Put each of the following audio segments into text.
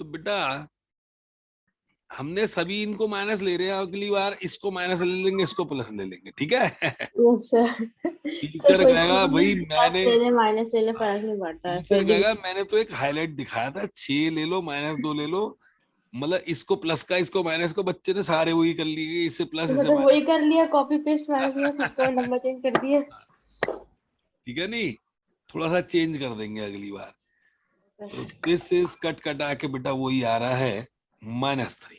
तो बेटा हमने सभी इनको माइनस ले रहे हैं, अगली बार इसको माइनस ले लेंगे, इसको प्लस ले लेंगे, ठीक है। Yes sir. सर टीचर कोई कहेगा चीज भाई में प्लस मैंने ले ले माइनस ले ले फर्क नहीं पड़ता है टीचर फिर भी। कहेगा मैंने तो एक हाईलाइट दिखाया था, 6 ले लो -2 ले लो, मतलब इसको प्लस का इसको माइनस को बच्चे ने सारे वही कर लिए, इससे प्लस तो इससे मतलब वही माइनस। कर लिया, कॉपी पेस्ट मार दिया, सबको नंबर चेंज कर दिया। ठीक है, नहीं थोड़ा सा चेंज कर देंगे अगली बार। तो दिस इज कट कटा के बेटा वही आ रहा है -3।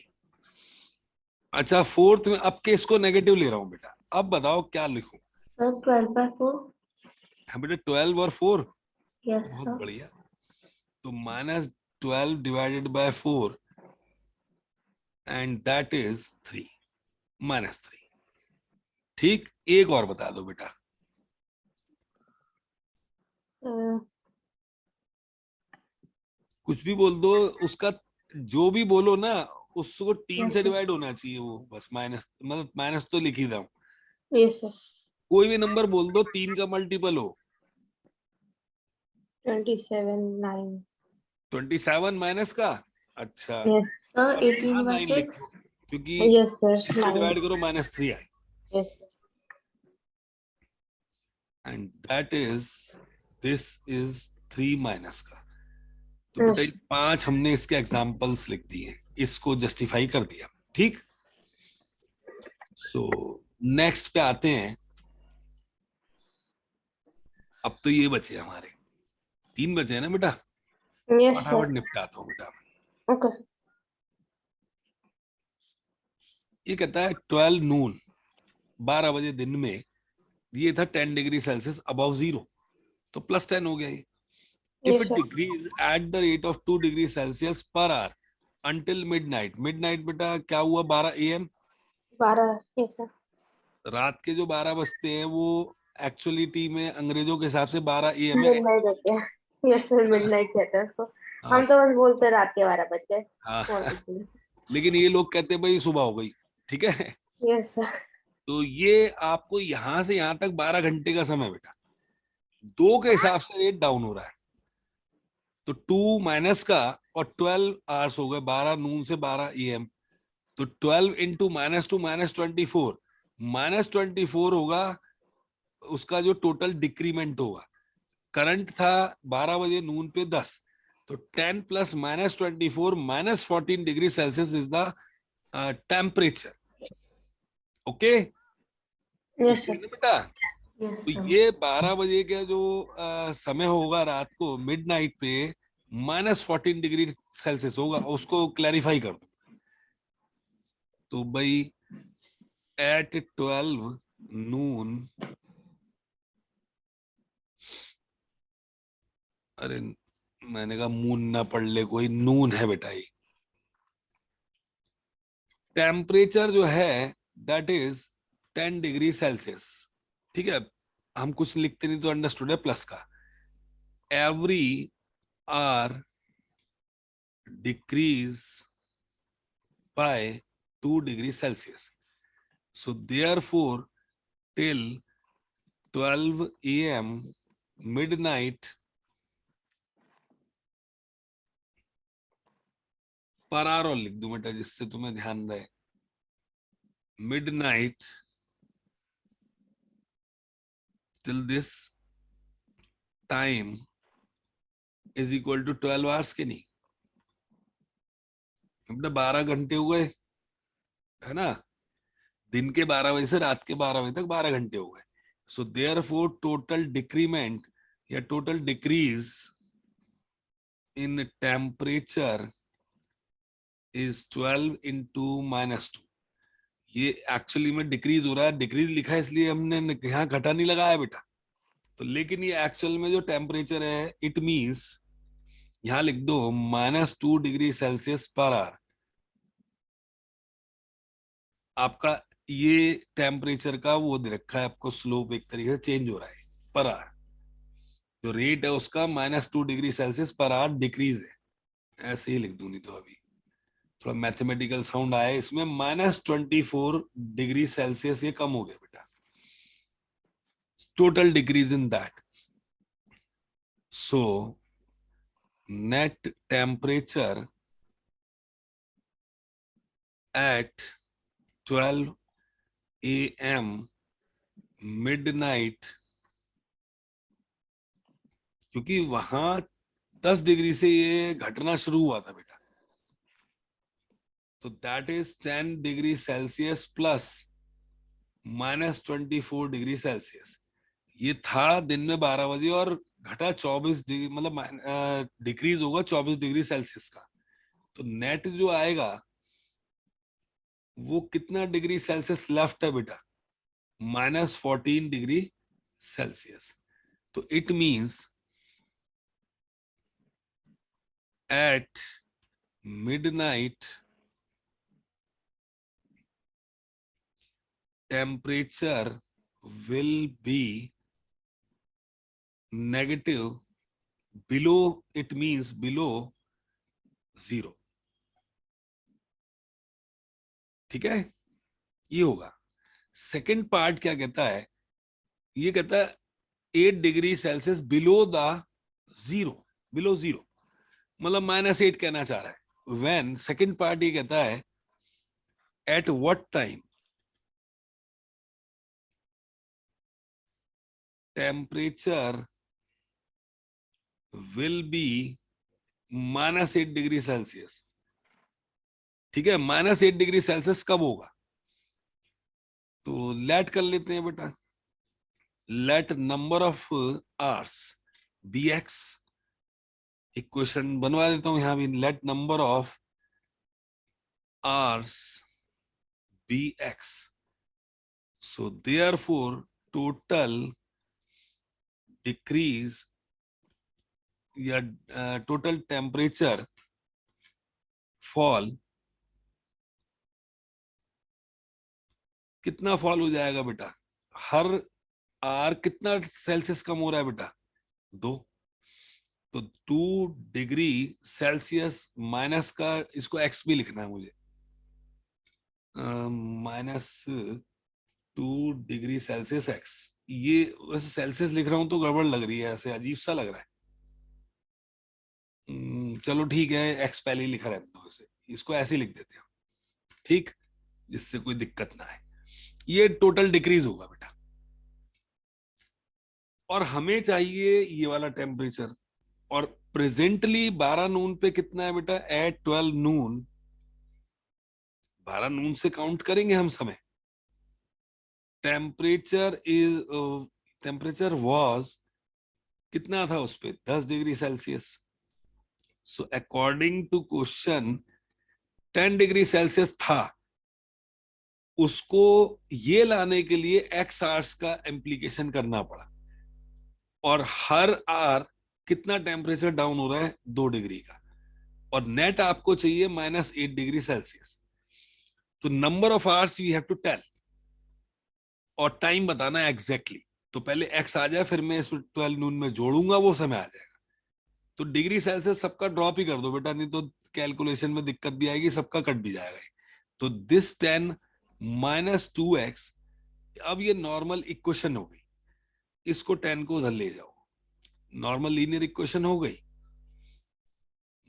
अच्छा फोर्थ में अब के इसको नेगेटिव ले रहा हूं बेटा, अब बताओ क्या लिखूं। सर 12/4। हाँ बेटा 12 और 4, यस बहुत सर। बढ़िया। तो -12 divided by 4 and that is 3, -3। ठीक, एक और बता दो बेटा। कुछ भी बोल दो, उसका जो भी बोलो ना उसको 3 यस से सर। डिवाइड होना चाहिए वो, बस माइनस, मतलब माइनस तो लिख ही रहा हूं। Yes sir. कोई भी नंबर बोल दो 3 का मल्टीपल हो। 27 9। 27 माइनस का, अच्छा यस सर। अब यहाँ 9 लिख 18/6। दो, क्योंकि यस सर इससे 9। डिवाइड करो -3 आए, yes sir. And that is this is 3 minus का। तो बेटा यस। ये 5 हमने इसके एग्जाम्पल्स लिख दिए, इसको जस्टिफाई कर दिया। ठीक, सो नेक्स्ट पे आते हैं। अब तो ये बचे हमारे 3 बचे हैं ना बेटा, यस फटाफट सर। निपटाता हूँ बेटा। ओके। ये कहता है 12 नून, 12 बजे दिन में, ये था 10 डिग्री सेल्सियस अबव जीरो, तो +10 हो गया ये। If yes it sir. Decrease at the rate of 2 degree Celsius per hour until midnight, midnight बेटा क्या हुआ, 12 AM। 12। Yes sir. रात के जो 12 बजते हैं वो एक्चुअलिटी में अंग्रेजों के हिसाब से 12 AM है। मिडनाइट होते हैं। यस सर मिडनाइट कहते हैं उसको। हाँ हम तो बस बोलते हैं रात के 12 बज गए। हाँ। और कुछ नहीं। लेकिन ये लोग कहते हैं भाई सुबह हो गई, ठीक है। Yes sir. तो ये आपको यहां से यहां तक 12 घंटे का समय बेटा, 2 के हिसाब से रेट डाउन हो रहा है। तो 2 माइनस का, और 12 आवर्स हो गए, 12 नून से 12 AM। तो 12 इंटू -2 -24, -24 होगा उसका जो टोटल डिक्रीमेंट होगा। करंट था 12 बजे नून पे 10, तो 10 plus -24 -14 degree Celsius is the temperature. Okay, yes clear sir. ना बेटा। यस तो सर। ये 12 बजे का जो समय होगा रात को मिडनाइट पे, -14 डिग्री सेल्सियस होगा, उसको क्लैरिफाई कर दो। तो भाई एट 12 नून, अरे मैंने कहा मून ना पढ़ ले कोई, नून है बेटा ये। टेम्परेचर जो है दैट इज 10 डिग्री सेल्सियस, ठीक है। हम कुछ लिखते नहीं तो अंडरस्टूड है प्लस का। Every hour decrease by 2 degree Celsius, so therefore till 12 AM midnight पर आवर, और लिख दूं बेटा जिससे तुम्हें ध्यान रहे, midnight till this time is equal to 12 hours के नहीं, बेटा 12 घंटे हुए, है ना। दिन के 12 बजे से रात के 12 बजे तक 12 घंटे हो गए। So therefore total decrement या total decrease in temperature is 12 into -2। ये एक्चुअली में डिक्रीज हो रहा है, डिक्रीज लिखा है इसलिए हमने यहाँ घटा नहीं लगाया बेटा। तो लेकिन ये एक्चुअल में जो टेम्परेचर है इट मीन्स, यहाँ लिख दो -2 डिग्री सेल्सियस पर आवर। आपका ये टेम्परेचर का वो दे रखा है आपको, स्लोप एक तरीके से चेंज हो रहा है पर आवर। जो रेट है उसका -2 degree Celsius per hour decrease है, ऐसे ही लिख दूं, नहीं तो अभी थोड़ा मैथमेटिकल साउंड आया इसमें। -24 डिग्री सेल्सियस ये कम हो गया बेटा, total decrease in that. So net temperature at 12 a.m. midnight, क्योंकि वहां 10 डिग्री से ये घटना शुरू हुआ था बेटा, तो that is 10 degree Celsius plus -24 degree Celsius. ये था दिन में 12 बजे और घटा 24 डिग्री, मतलब डिक्रीज होगा 24 डिग्री सेल्सियस का। तो नेट जो आएगा वो कितना डिग्री सेल्सियस लेफ्ट है बेटा, -14 डिग्री सेल्सियस। तो it means at midnight temperature will be negative below, it means below 0। ठीक है, ये होगा। सेकंड पार्ट क्या कहता है, ये कहता है 8 degree Celsius below the 0, below 0 मतलब -8 कहना चाह रहा है। व्हेन सेकंड पार्ट ये कहता है at what time temperature will B -8 degree Celsius. ठीक है, -8 डिग्री सेल्सियस कब होगा, तो लेट कर लेते हैं बेटा। Let number of hours be x, equation बनवा देता हूं यहां भी। Let number of hours be x, so therefore total decrease या टोटल टेम्परेचर फॉल कितना फॉल हो जाएगा बेटा, हर आर कितना सेल्सियस कम हो रहा है बेटा, 2। तो 2 डिग्री सेल्सियस माइनस का, इसको एक्स भी लिखना है मुझे, -2 डिग्री सेल्सियस एक्स। ये वैसे सेल्सियस लिख रहा हूं तो गड़बड़ लग रही है, ऐसे अजीब सा लग रहा है। चलो ठीक है, एक्स पहले ही लिखा रहता हूँ, इसे इसको ऐसे ही लिख देते हैं, ठीक, जिससे कोई दिक्कत ना आए। ये टोटल डिक्रीज होगा बेटा, और हमें चाहिए ये वाला टेम्परेचर। और प्रेजेंटली 12 नून पे कितना है बेटा, एट 12 नून, 12 नून से काउंट करेंगे हम समय। टेम्परेचर इज, टेम्परेचर वाज कितना था उस पे, 10 degree Celsius. So according to question 10 degree Celsius था, उसको ये लाने के लिए एक्स आवर्स का इम्प्लीकेशन करना पड़ा, और हर आर कितना टेम्परेचर डाउन हो रहा है, 2 डिग्री का, और नेट आपको चाहिए -8 डिग्री सेल्सियस। तो number of hours you have to tell, और टाइम बताना है एग्जैक्टली। तो पहले एक्स आ जाए, फिर मैं इसमें 12 नून में जोड़ूंगा, वो समय आ जाएगा। तो डिग्री सेल्सियस सबका ड्रॉप ही कर दो बेटा, नहीं तो कैलकुलेशन में दिक्कत भी आएगी, सबका कट भी जाएगा। तो दिस 10 -2x, अब ये नॉर्मल इक्वेशन हो गई, इसको 10 को उधर ले जाओ, नॉर्मल लीनियर इक्वेशन हो गई।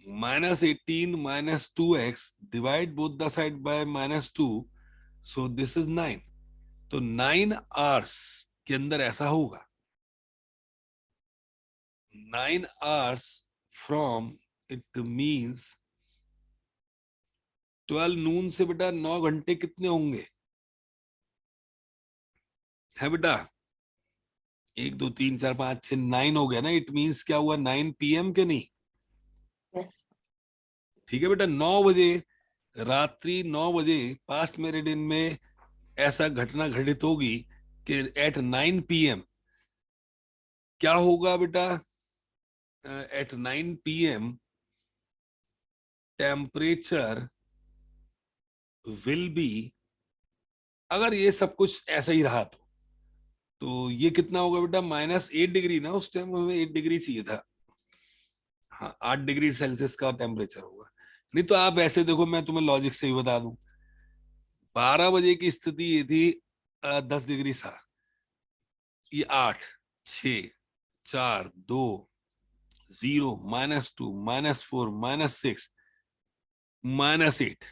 -18 -2x, divide both the side by -2, so this is 9। तो 9 आवर्स के अंदर ऐसा होगा, 9 आवर्स फ्रॉम, इट मींस 12 नून से बेटा 9 घंटे कितने होंगे, है बेटा, 1 2 3 4 5 6 9 हो गया ना। इट मींस क्या हुआ, 9 PM के नहीं। यस ठीक है बेटा, 9 बजे, रात्रि 9 बजे पास्ट मेरिडियन में ऐसा घटना घटित होगी कि एट 9 PM क्या होगा बेटा, at 9 PM temperature will be, अगर ये सब कुछ ऐसा ही रहा तो ये कितना होगा बेटा, -8 डिग्री ना, उस टाइम हमें 8 डिग्री चाहिए था। हाँ, 8 डिग्री सेल्सियस का टेम्परेचर होगा। नहीं तो आप ऐसे देखो, मैं तुम्हें लॉजिक से ही बता दूं, 12 बजे की स्थिति ये थी, 10 डिग्री था, ये 8 6 4 2 0 -2 -4 -6 -8,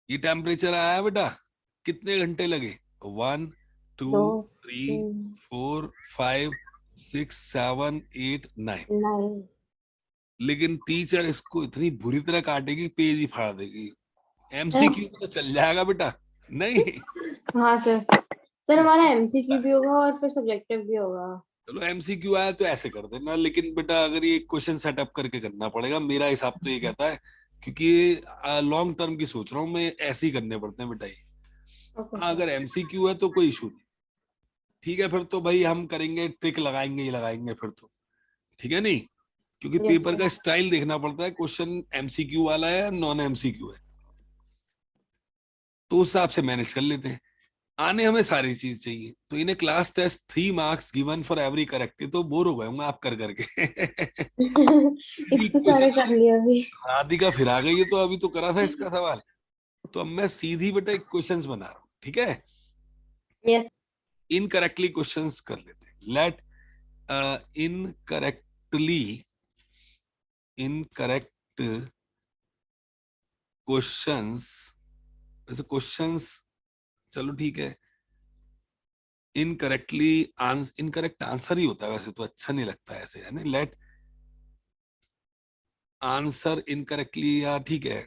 ये टेम्परेचर आया बेटा, कितने घंटे लगे? 1 2 2 3 3 4 5 6 7 8 9। 9। लेकिन टीचर इसको इतनी बुरी तरह काटेगी, पेज ही फाड़ देगी। एमसीक्यू तो चल जाएगा बेटा, नहीं? हाँ सर। सर हमारा एमसीक्यू भी होगा और फिर सब्जेक्टिव भी होगा। चलो एमसीक्यू आया तो ऐसे कर देना, लेकिन बेटा अगर ये क्वेश्चन सेटअप करके करना पड़ेगा, मेरा हिसाब तो ये कहता है, क्योंकि लॉन्ग टर्म की सोच रहा हूँ मैं, ऐसे ही करने पड़ते हैं बेटा ये। ओके हाँ, सर। अगर एमसीक्यू है तो कोई इशू नहीं। ठीक है, फिर तो भाई हम करेंगे, ट्रिक लगाएंगे ही लगाएंगे फिर तो। ठीक है नहीं? क्योंकि यस पेपर सर। का स्टाइल देखना पड़ता है, क्वेश्चन एमसीक्यू वाला है या नॉन एमसीक्यू है, तो उस हिसाब से मैनेज कर लेते हैं। आने हमें सारी चीज चाहिए, तो इन्हें class test 3 marks given for every correct, तो बोर हो गए होंगे आप कर करके। इजी इतने क्वेश्चन सारे है। कर लिए अभी। राधिका फिर आ गई है, तो अभी तो करा था इसका सवाल। तो अब मैं सीधी बेटा एक क्वेश्चंस बना रहा हूँ, ठीक है? यस। इनकरेक्टली क्वेश्चंस कर लेते हैं। लेट इनकरेक्टली इनकरेक्ट क्वेश्चंस, वैसे क्वेश्चंस, चलो ठीक है, इनकरेक्ट आंसर ही होता है वैसे तो, अच्छा नहीं लगता है ऐसे, है ना? लेट आंसर इनकरेक्टली, या ठीक है,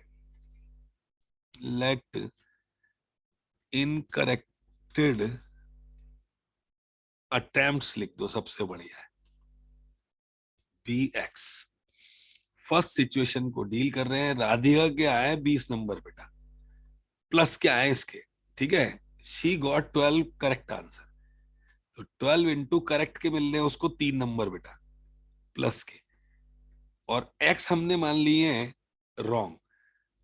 लेट इनकरेक्टेड अटेम्प्ट्स लिख दो, सबसे बढ़िया है। बी एक्स, फर्स्ट सिचुएशन को डील कर रहे हैं। राधिका के आए 20 नंबर बेटा, प्लस क्या है इसके, ठीक है? शी गॉट 12 करेक्ट आंसर, तो 12 इंटू करेक्ट के मिल रहे हैं उसको 3 नंबर बेटा, प्लस के। और एक्स हमने मान लिए हैं रॉन्ग,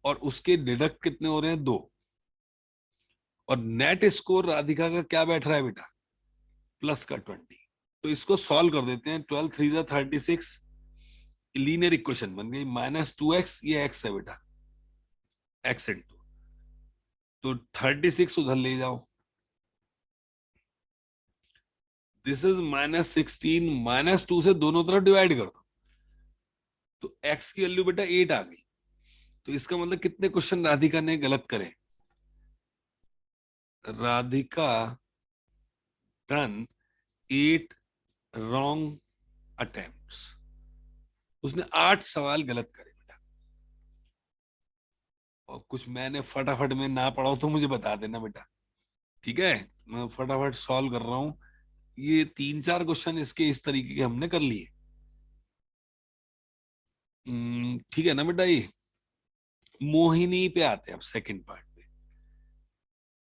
और उसके डिडक्ट कितने हो रहे हैं? 2। और नेट स्कोर राधिका का क्या बैठ रहा है बेटा? प्लस का 20। तो इसको सॉल्व कर देते हैं। 12 3 36, लीनियर इक्वेशन बन गई। -2x, ये x है बेटा, x इंटू, तो 36 उधर ले जाओ, दिस इज -16, -2 से दोनों तरफ डिवाइड कर दो, तो x की वैल्यू बेटा 8 आ गई। तो इसका मतलब कितने क्वेश्चन राधिका ने गलत करे? राधिका डन 8 रॉन्ग अटेम्प्ट्स, उसने 8 सवाल गलत करे बेटा। और कुछ मैंने फटाफट में ना पढ़ा हो तो मुझे बता देना बेटा, ठीक है? मैं फटाफट सॉल्व कर रहा हूँ। ये 3 4 क्वेश्चन इसके इस तरीके के हमने कर लिए। ठीक है ना बेटा? ये मोहिनी पे आते हैं अब, सेकंड पार्ट पे।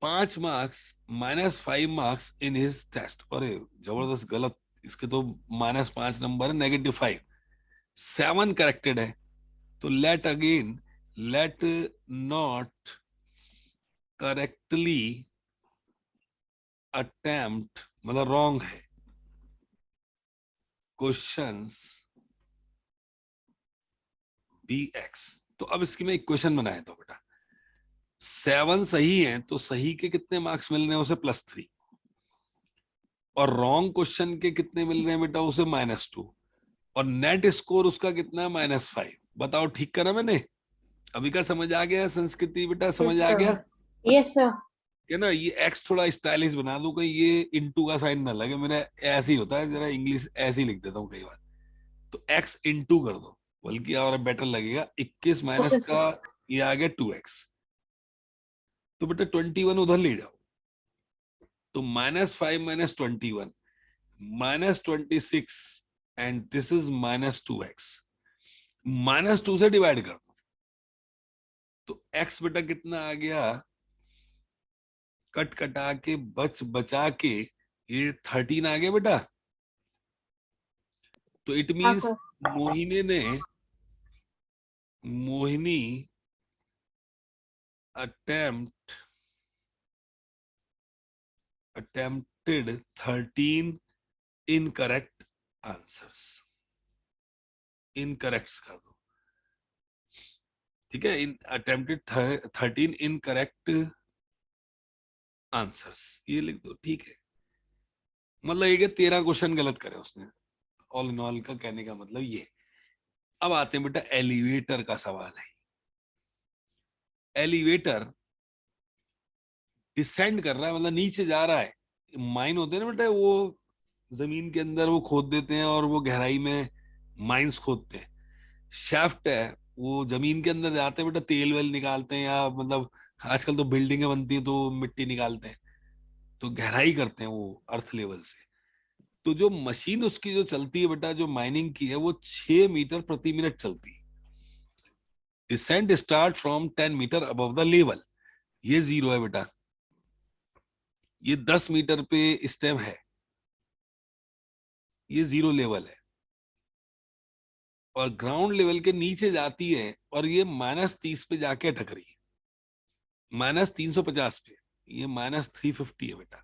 5 marks, -5 marks in his test. अरे जबरदस्त गलत, इसके तो -5 नंबर है, -5। 7 करेक्टेड है, तो let again, let not correctly attempt, मतलब रॉन्ग है, क्वेश्चंस बी एक्स। तो अब इसकी मैं इक्वेशन बनाया था बेटा, 7 सही है तो सही के कितने मार्क्स मिल रहे हैं उसे? +3। और रॉन्ग क्वेश्चन के कितने मिल रहे हैं बेटा उसे? -2। और नेट स्कोर उसका कितना है? -5। बताओ ठीक करा मैंने? अभी का समझ आ गया संस्कृति बेटा, समझ यस आ सर। गया? Yes sir. क्या ना, ये एक्स थोड़ा स्टाइलिश बना दूं, कहीं ये इंटू का साइन ना लगे, मेरा ऐसे ही होता है, जरा इंग्लिश ऐसे ही लिख देता हूँ कई बार। तो एक्स इंटू कर दो, बल्कि और बेटर लगेगा। 21 माइनस ओके का सर। ये आ गया 2x, तो बेटा 21 उधर ले जाओ, तो -5 -21, -26, एंड दिस इज -2x। -2 से डिवाइड कर दो, तो x बेटा कितना आ गया? कट कटा के बच बचा के ये 13 आ गया बेटा। तो इट हाँ मींस सर। मोहिनी ने, Mohini attempt attempted 13 incorrect answers. Incorrect कर दो, ठीक है? इन अटेम्प्टेड 13 इनकरेक्ट आंसर्स, ये लिख दो, ठीक है? मतलब ये कि 13 क्वेश्चन गलत करे उसने, ऑल इन ऑल का कहने का मतलब ये। अब आते हैं बेटा एलिवेटर का सवाल है। एलिवेटर डिसेंड कर रहा है, मतलब नीचे जा रहा है। माइन होते हैं ना बेटा, वो जमीन के अंदर वो खोद देते हैं और वो गहराई में माइंस खोदते हैं। शाफ्ट है, वो जमीन के अंदर जाते हैं बेटा, तेल वेल निकालते हैं, या मतलब आजकल तो बिल्डिंगें बनती हैं तो मिट्टी निकालते हैं, तो गहराई करते हैं वो अर्थ लेवल से। तो जो मशीन उसकी जो चलती है बेटा, जो माइनिंग की है, वो 6 मीटर प्रति मिनट चलती है। Descent start from 10 metre above the level, ये 0 है बेटा। ये 10 मीटर पे स्टेम है, ये 0 लेवल है। और ग्राउंड लेवल के नीचे जाती है और ये -30 पे जाके अटक रही है, -350 पे। ये -350 है बेटा।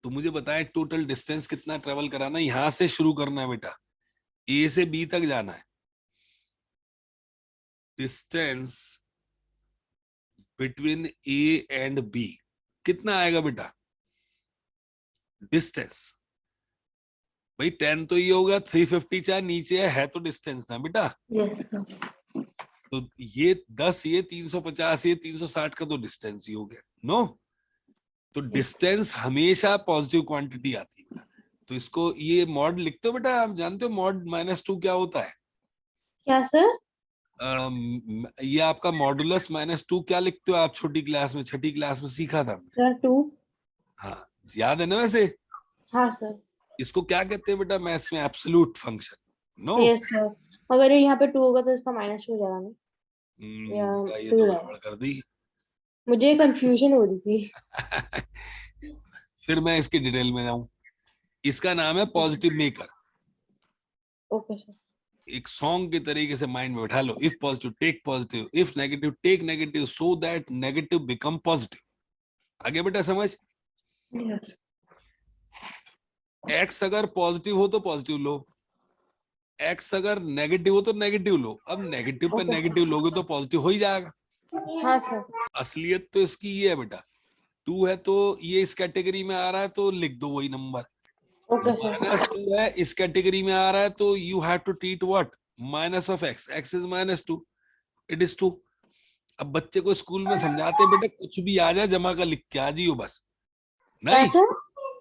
तो मुझे बताएं टोटल डिस्टेंस कितना ट्रेवल कराना है। यहां से शुरू करना है बेटा, ए से बी तक जाना है। Distance between A and B कितना आएगा बेटा? डिस्टेंस भाई 10 तो ये होगा, 350 चाहे नीचे है तो डिस्टेंस ना बेटा। Yes sir. तो ये 10, ये 350, ये 360 का तो डिस्टेंस ही हो गया। नो, तो डिस्टेंस हमेशा पॉजिटिव क्वांटिटी आती है बेटा। तो इसको ये मॉड लिखते हो बेटा, आप जानते हो मॉड -2 क्या होता है? क्या सर? ये आपका मॉडुलस -2 क्या लिखते हो आप? छोटी क्लास में, छठी क्लास में सीखा था हमने। सर 2। हाँ, याद है ना वैसे? हाँ सर। इसको क्या कहते हैं बेटा मैथ्स में? Absolute function. No, yes sir. अगर ये यहाँ पे 2 होगा तो इसका माइनस हो जाएगा ना, या बेटा ये 2 तो रहेगा? गड़बड़ कर दी। मुझे कंफ्यूजन हो रही थी। फिर मैं इसकी डिटेल में जाऊं। इसका नाम है पॉजिटिव मेकर। Okay sir. एक सॉन्ग के तरीके से माइंड में बैठा लो। If positive take positive, if negative take negative, so that negative become positive. आगे बेटा समझ। यस। एक्स अगर पॉजिटिव हो तो पॉजिटिव लो, एक्स अगर नेगेटिव हो तो नेगेटिव लो। अब नेगेटिव पे ओके नेगेटिव लोगे तो पॉजिटिव हो ही जाएगा। सर। हाँ सर। असलियत तो इसकी ये है बेटा, 2 है तो ये इस कैटेगरी में आ रहा है तो लिख दो वही नंबर। Okay sir. -2 है, इस कैटेगरी में आ रहा है तो you have to treat what? Minus of x, x is -2, it is 2। अब बच्चे को स्कूल में समझाते हैं बेटा, कुछ भी आ जाए जमा कर लिख के आ जाइयो बस। क्या नहीं, सर?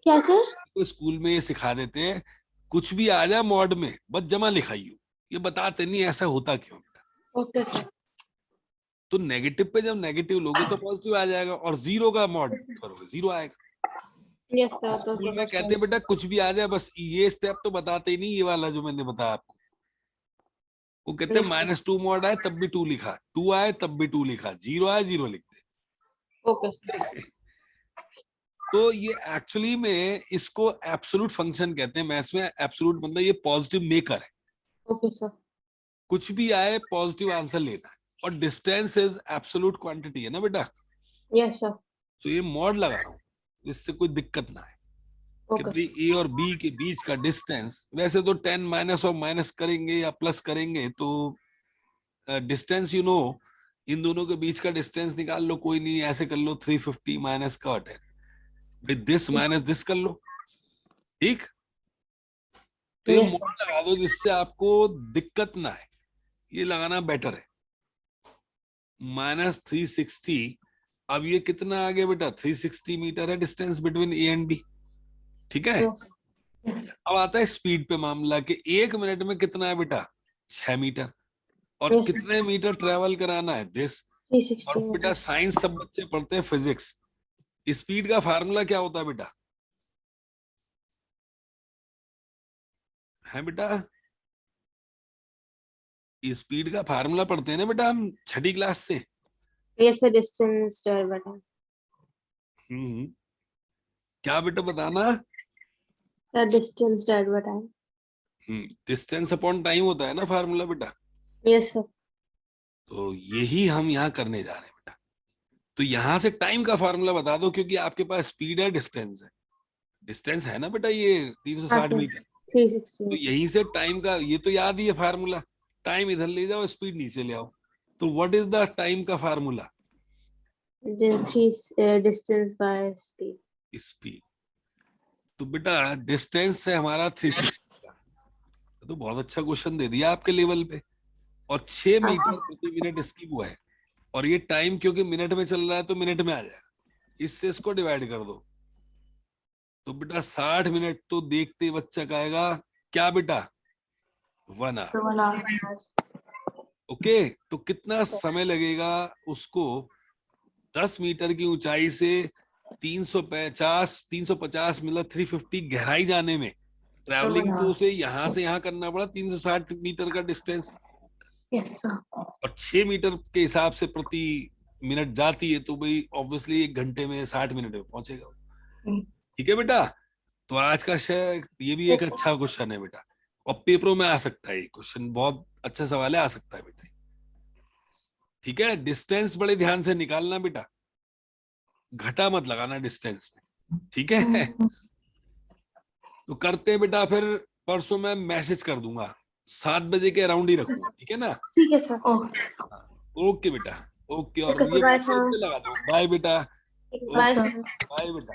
क्या सर? तो स्कूल में ये सिखा देते हैं, कुछ भी आ जाए मॉड में बस जमा लिखाइयो। ये बताते नहीं ऐसा होता क्यों बेटा। Okay sir. तो नेगेटिव पे जब नेगेटिव लोगे तो पॉजिटिव आ जाएगा, और 0 का मॉड करोगे 0 आएगा। यस सर, तो स्कूल में समझ कहते गई। हैं बेटा कुछ भी आ जाए बस, ये स्टेप तो बताते ही नहीं, ये वाला जो मैंने बताया आपको। वो कहते हैं यस सर। -2 मॉड आए तब भी 2 लिखा, 2 आए तब भी 2 लिखा, 0 आए 0 लिखते। Okay sir. तो ये एक्चुअली में इसको एब्सोल्यूट फंक्शन कहते हैं मैथ्स में। एब्सोल्यूट मतलब ये पॉजिटिव मेकर है, ओके सर। कुछ भी आए पॉजिटिव आंसर लेना है। और डिस्टेंस इज एब्सोल्यूट क्वांटिटी है ना बेटा। Yes sir. तो ये मॉड लगा रहा हूँ, इससे कोई दिक्कत ना है कि ओके भाई सर। ए और बी के बीच का डिस्टेंस। वैसे तो 10 माइनस और माइनस करेंगे या प्लस करेंगे तो डिस्टेंस इन दोनों के बीच का डिस्टेंस निकाल लो, कोई नहीं ऐसे कर लो, 350 माइनस का 10, भाई दिस माइनस दिस कर लो, ठीक। तो ये यस मोड सर। लगा दो जिससे आपको दिक्कत ना है, ये लगाना बेटर है। -360। अब ये कितना आ गया बेटा? 360 मीटर है distance between A and B, ठीक है। यस। अब आता है स्पीड पे मामला कि 1 मिनट में कितना है बेटा? 6 मीटर। और यस सर। कितने मीटर ट्रेवल कराना है? दिस। और 360 बेटा मीटर। साइंस सब बच्चे पढ़ते हैं, फिजिक्स। स्पीड का फार्मूला क्या होता है बेटा? है बेटा, स्पीड का फार्मूला पढ़ते हैं ना बेटा हम छठी क्लास से। Yes sir, distance divide by time. Hmm, क्या बेटा बताना? Sir distance divide by time. Distance upon time होता है ना फार्मूला बेटा। Yes sir. तो यही हम यहाँ करने जा रहे हैं बेटा। तो यहाँ से टाइम का फार्मूला बता दो, क्योंकि आपके पास स्पीड है, डिस्टेंस है। डिस्टेंस है ना बेटा ये हाँ 360 सर, मीटर। 360 तो मीटर। यहीं से टाइम का ये तो याद ही है फार्मूला। टाइम इधर ले जाओ, स्पीड नीचे ले आओ। तो व्हाट इज द टाइम का formula? Distance by speed. Speed. तो बेटा डिस्टेंस है हमारा 360 का। तो बहुत अच्छा क्वेश्चन दे दिया आपके लेवल पे। और 6 मीटर हाँ। प्रति मिनट इसकी वो है। और ये टाइम क्योंकि मिनट में चल रहा है तो मिनट में आ जाएगा, इससे इसको डिवाइड कर दो। तो बेटा 60 मिनट तो देखते ही बच्चा कहेगा क्या बेटा 1 आवर। 1 hour. ओके, तो कितना समय लगेगा उसको 10 मीटर की ऊंचाई से 350 मतलब 350 गहराई जाने में। ट्रैवलिंग तो उसे यहां से यहां करना पड़ा 360 मीटर का डिस्टेंस, Yes, sir. और 6 मीटर के हिसाब से प्रति मिनट जाती है, तो भाई ऑब्वियसली 1 घंटे में 60 मिनट में पहुंचेगा। ठीक है बेटा, तो आज का ये भी एक अच्छा क्वेश्चन है बेटा, और पेपरों में आ सकता है ये क्वेश्चन, बहुत अच्छा सवाल है, आ सकता है बेटा। ठीक है, डिस्टेंस बड़े ध्यान से निकालना बेटा, घटा मत लगाना डिस्टेंस में। ठीक है, तो करते हैं बेटा फिर, परसों मैं मैसेज कर दूंगा 7 बजे के अराउंड ही रखूंगा, ठीक है ना। ठीक है सर। ओके बेटा, ओके, और ओके सर, ये बाय व्हाट्सएप सर। पे लगा दो, बाय बेटा, बाय ओके सर। बाय बेटा।